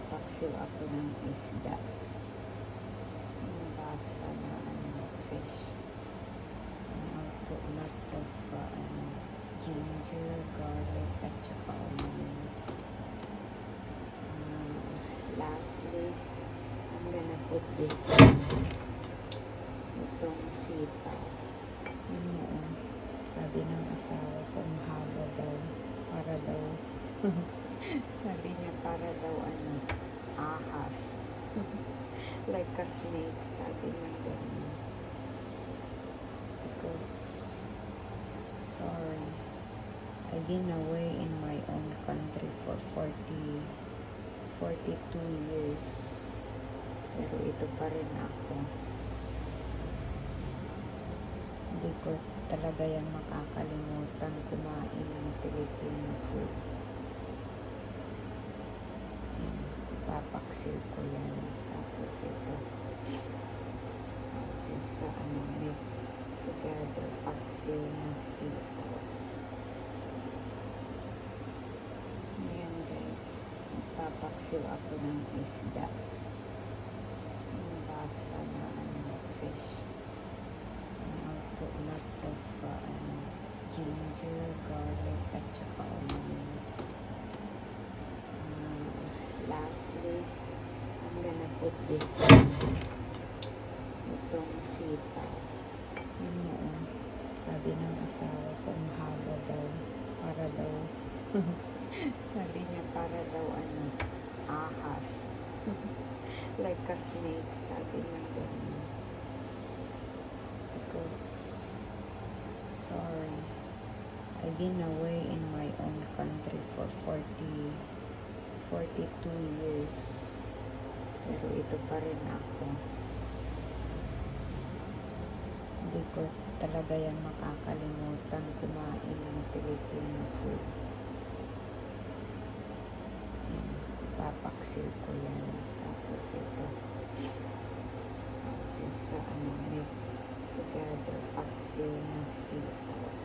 Nagpapaksiw ako ng isda. Basa na fish. I'll put lots of ginger, garlic, at saka onions. Lastly, I'm gonna put this itong sitaw. Sabi ng asawa ko, mahaba daw. Para daw, sabi niya, para daw ahas. Like a snake, sabi niya ganun. Sorry. I've been away in my own country for 42 years. Pero ito pa rin ako. Hindi ko talaga yan makakalimutan kumain ng Filipino food. Papaksil ko yan. Tapos ito. Just make together paksil na sitaw. Ayan guys. Papaksil ako ng isda. Basa na fish. I'll put lots of ginger, garlic, at saka onions. Lastly, I'm gonna put this itong sitaw. Sabi ng asawa ko, mahaba daw. Para daw, sabi niya, para daw ahas. Like a snake, sabi niya ganun. Sorry. I've been away in my own country for 42 years. Pero ito pa rin ako. Hindi ko talaga yan makakalimutan kumain ng Filipino food. Papaksil ko yan. Tapos ito. Just make together paksil na sitaw.